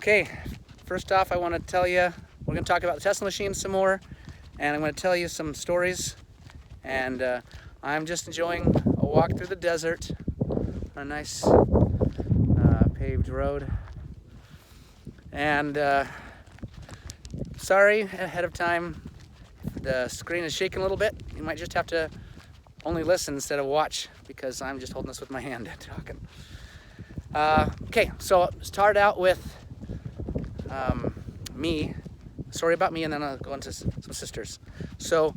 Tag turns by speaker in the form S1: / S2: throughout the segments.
S1: Okay, first off, I want to tell you, we're going to talk about the Tesla machine some more, and I'm going to tell you some stories. And I'm just enjoying a walk through the desert on a nice paved road. And sorry ahead of time, if the screen is shaking a little bit. You might just have to only listen instead of watch, because I'm just holding this with my hand and talking. Okay, so start out with me, a story about me, and then I'll go into some sisters. So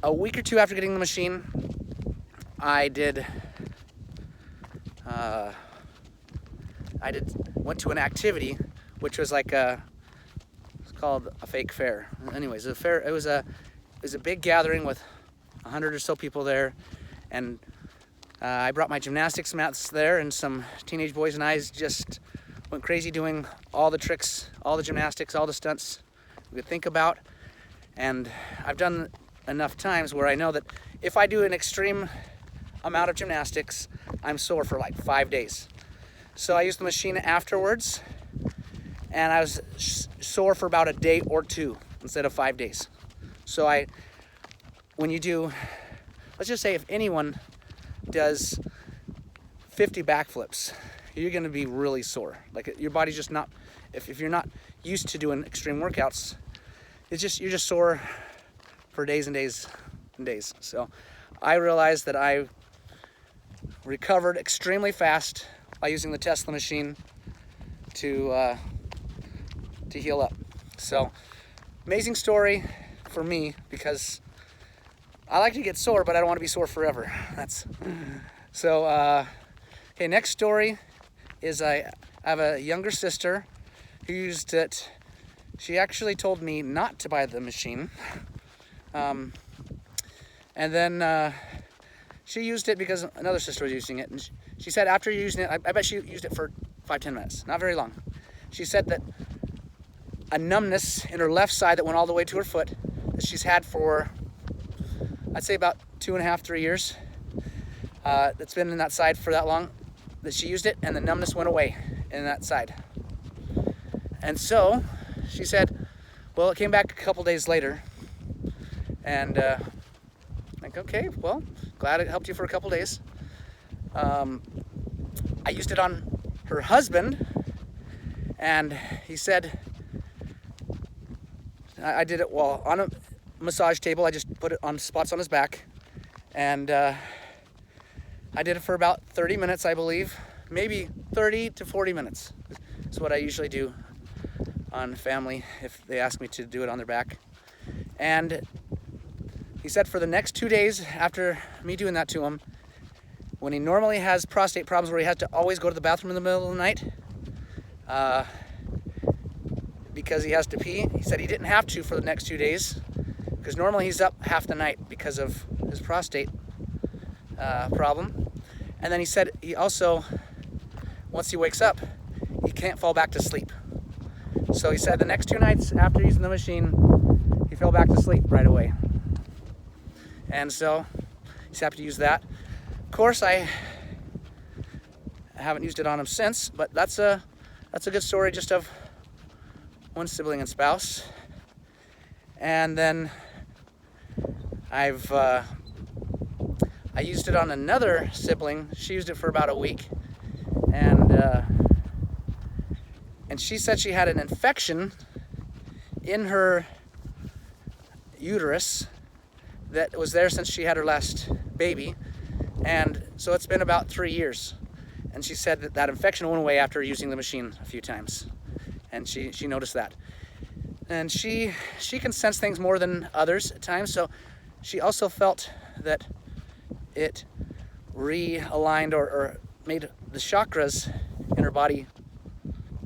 S1: a week or two after getting the machine, I went to an activity, which was like it's called a fake fair. Anyways, a fair. It was a big gathering with 100 or so people there, and I brought my gymnastics mats there, and some teenage boys and I just went crazy doing all the tricks, all the gymnastics, all the stunts we could think about. And I've done enough times where I know that if I do an extreme amount of gymnastics, I'm sore for like 5 days. So I used the machine afterwards, and I was sore for about a day or two instead of 5 days. So when you do, let's just say if anyone does 50 backflips, you're going to be really sore. Like, your body's just not, if you're not used to doing extreme workouts, you're just sore for days and days and days. So I realized that I recovered extremely fast by using the Tesla machine to heal up. So amazing story for me, because I like to get sore, but I don't want to be sore forever. Okay, next story is I have a younger sister who used it. She actually told me not to buy the machine. And then she used it because another sister was using it. And she said after using it, I bet she used it for 5-10 minutes, not very long. She said that a numbness in her left side that went all the way to her foot that she's had for, I'd say, about 2.5-3 years. That's been in that side for that long, that she used it, and the numbness went away in that side. And so she said, well, it came back a couple days later, and like, okay, well, glad it helped you for a couple days. I used it on her husband, and he said, I did it on a massage table. I just put it on spots on his back, and I did it for about 30 minutes, I believe. Maybe 30 to 40 minutes is what I usually do on family if they ask me to do it on their back. And he said for the next 2 days after me doing that to him, when he normally has prostate problems where he has to always go to the bathroom in the middle of the night because he has to pee, he said he didn't have to for the next 2 days, because normally he's up half the night because of his prostate problem. And then he said he also, once he wakes up, he can't fall back to sleep. So he said the next 2 nights after using the machine, he fell back to sleep right away. And so he's happy to use that. Of course, I haven't used it on him since, but that's a good story just of one sibling and spouse. And then I used it on another sibling. She used it for about a week, and she said she had an infection in her uterus that was there since she had her last baby, and so it's been about 3 years. And she said that infection went away after using the machine a few times, and she noticed that. And she can sense things more than others at times, so she also felt that it realigned or made the chakras in her body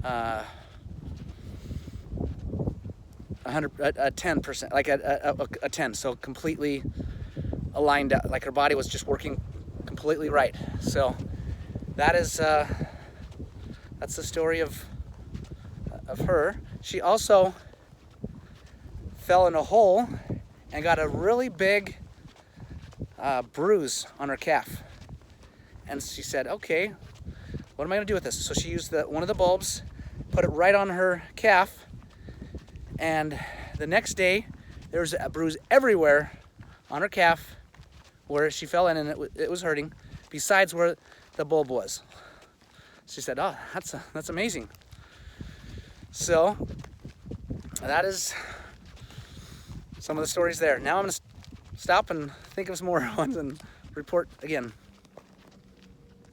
S1: 10%, like a 10, so completely aligned up, like her body was just working completely right. So that's the story of her. She also fell in a hole and got a really big bruise on her calf. And she said, okay, what am I going to do with this? So she used one of the bulbs put it right on her calf, and the next day there was a bruise everywhere on her calf where she fell in, and it was hurting, besides where the bulb was. She said, "Oh, that's amazing." So that is some of the stories there. Now I'm going to stop and think of some more ones and report again.